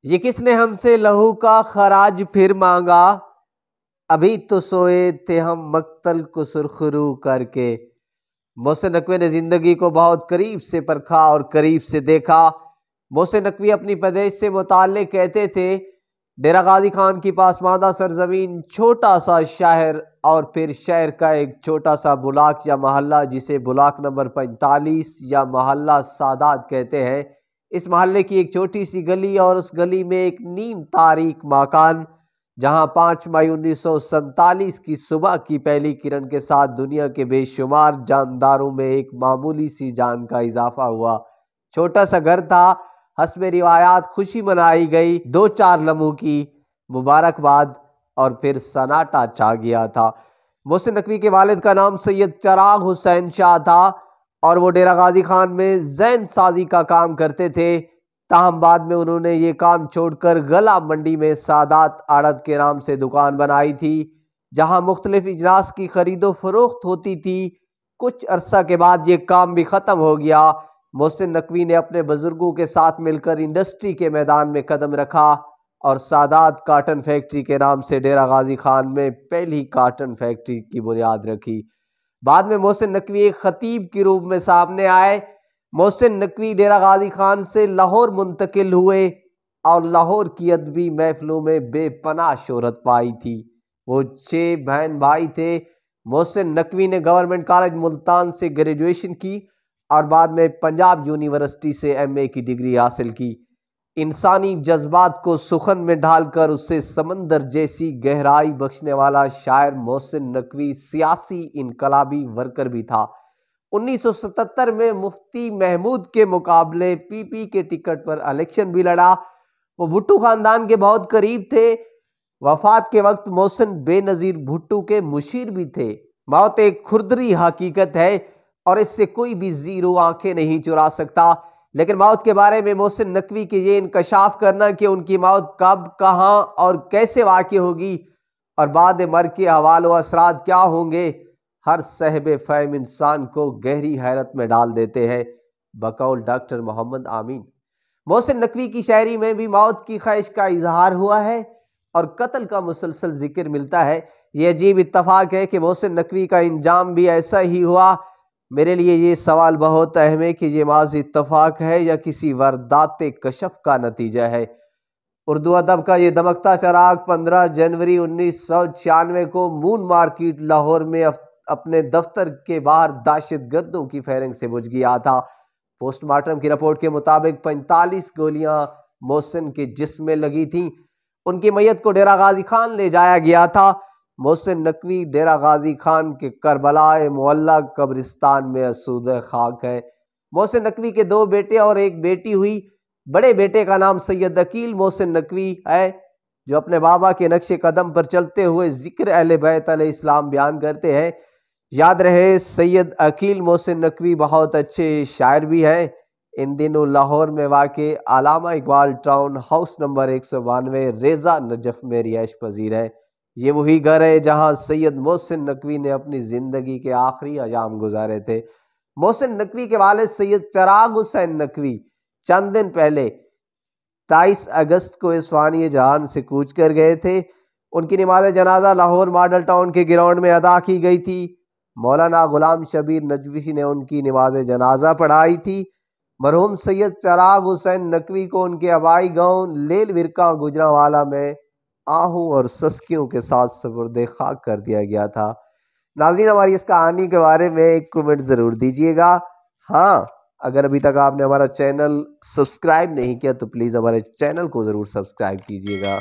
یہ کس نے ہم سے لہو کا خراج پھر مانگا، ابھی تو سوئے تھے ہم مقتل کو سرخرو کر کے۔ محسن نقوی نے زندگی کو بہت قریب سے پرکھا اور قریب سے دیکھا۔ محسن نقوی اپنی پیدائش سے متعلق کہتے تھے، ڈیرہ غازی خان کی پاسماندہ سرزمین، چھوٹا سا شہر اور پھر شہر کا ایک چھوٹا سا بلاک یا محلہ جسے بلاک نمبر 45 یا محلہ سادات کہتے ہیں۔ اس محلے کی ایک چھوٹی سی گلی اور اس گلی میں ایک نیم تاریک مکان، جہاں 5 مئی 1947 کی صبح کی پہلی کرن کے ساتھ دنیا کے بے شمار جانداروں میں ایک معمولی سی جان کا اضافہ ہوا۔ چھوٹا سا گھر تھا، حسب روایات خوشی منائی گئی، 2-4 لمحوں کی مبارکباد اور پھر سناٹا چھا گیا تھا۔ محسن نقوی کے والد کا نام سید چراغ حسین شاہ تھا اور وہ ڈیرہ غازی خان میں زین سازی کا کام کرتے تھے، تاہم بعد میں انہوں نے یہ کام چھوڑ کر گلا منڈی میں سادات آڑت کے نام سے دکان بنائی تھی، جہاں مختلف اجناس کی خرید و فروخت ہوتی تھی۔ کچھ عرصہ کے بعد یہ کام بھی ختم ہو گیا۔ محسن نقوی نے اپنے بزرگوں کے ساتھ مل کر انڈسٹری کے میدان میں قدم رکھا اور سادات کاٹن فیکٹری کے نام سے ڈیرہ غازی خان میں پہلی کاٹن فیکٹری کی بنیاد رکھی۔ بعد میں محسن نقوی ایک خطیب کے روپ میں سامنے آئے۔ محسن نقوی ڈیرہ غازی خان سے لاہور منتقل ہوئے اور لاہور کی ادبی محفلوں میں بے پناہ شہرت پائی تھی۔ وہ 6 بہن بھائی تھے۔ محسن نقوی نے گورنمنٹ کالج ملتان سے گریجویشن کی اور بعد میں پنجاب یونیورسٹی سے MA کی ڈگری حاصل کی۔ انسانی جذبات کو سخن میں ڈھال کر اسے سمندر جیسی گہرائی بخشنے والا شاعر محسن نقوی سیاسی انقلابی ورکر بھی تھا۔ 1977 میں مفتی محمود کے مقابلے PP کے ٹکٹ پر الیکشن بھی لڑا۔ وہ بھٹو خاندان کے بہت قریب تھے۔ وفات کے وقت محسن بے نظیر بھٹو کے مشیر بھی تھے۔ موت ایک کھردری حقیقت ہے اور اس سے کوئی بھی زیرو آنکھیں نہیں چرا سکتا، لیکن موت کے بارے میں محسن نقوی کے یہ انکشاف کرنا کہ ان کی موت کب، کہاں اور کیسے واقع ہوگی اور بعد مرگ کے احوال و اثرات کیا ہوں گے، ہر صاحب فہم انسان کو گہری حیرت میں ڈال دیتے ہیں۔ بقول ڈاکٹر محمد امین، محسن نقوی کی شاعری میں بھی موت کی خواہش کا اظہار ہوا ہے اور قتل کا مسلسل ذکر ملتا ہے۔ یہ عجیب اتفاق ہے کہ محسن نقوی کا انجام بھی ایسا ہی ہوا۔ میرے لیے یہ سوال بہت اہم ہے کہ یہ محض اتفاق ہے یا کسی واردات کشف کا نتیجہ ہے۔ اردو ادب کا یہ دمکتا چراغ 15 جنوری 1996 کو مون مارکیٹ لاہور میں اپنے دفتر کے باہر دہشت گردوں کی فائرنگ سے بجھ گیا تھا۔ پوسٹ مارٹم کی رپورٹ کے مطابق 45 گولیاں محسن کے جسم میں لگی تھیں۔ ان کی میت کو ڈیرہ غازی خان لے جایا گیا تھا۔ محسن نقوی ڈیرہ غازی خان کے کربلا معلق قبرستان میں اسود خاک ہے۔ محسن نقوی کے 2 بیٹے اور 1 بیٹی ہوئی۔ بڑے بیٹے کا نام سید عقیل محسن نقوی ہے، جو اپنے بابا کے نقش قدم پر چلتے ہوئے ذکر اہل بیت علیہ السلام بیان کرتے ہیں۔ یاد رہے، سید عقیل محسن نقوی بہت اچھے شاعر بھی ہیں۔ ان دنوں لاہور میں واقع علامہ اقبال ٹاؤن ہاؤس نمبر 192 ریزہ نجف میں رہائش پذیر ہے۔ یہ وہی گھر ہے جہاں سید محسن نقوی نے اپنی زندگی کے آخری ایام گزارے تھے۔ محسن نقوی کے والد سید چراغ حسین نقوی چند دن پہلے 23 اگست کو اس فانی جہان سے کوچ کر گئے تھے۔ ان کی نماز جنازہ لاہور ماڈل ٹاؤن کے گراؤنڈ میں ادا کی گئی تھی۔ مولانا غلام شبیر نجوی نے ان کی نماز جنازہ پڑھائی تھی۔ مرحوم سید چراغ حسین نقوی کو ان کے آبائی گاؤں لیل ورکا گجرانوالا میں آہوں اور سسکیوں کے ساتھ سپرد خاک کر دیا گیا تھا۔ ناظرین، ہماری اس کہانی کے بارے میں ایک کمنٹ ضرور دیجیے گا۔ ہاں، اگر ابھی تک آپ نے ہمارا چینل سبسکرائب نہیں کیا تو پلیز ہمارے چینل کو ضرور سبسکرائب کیجیے گا۔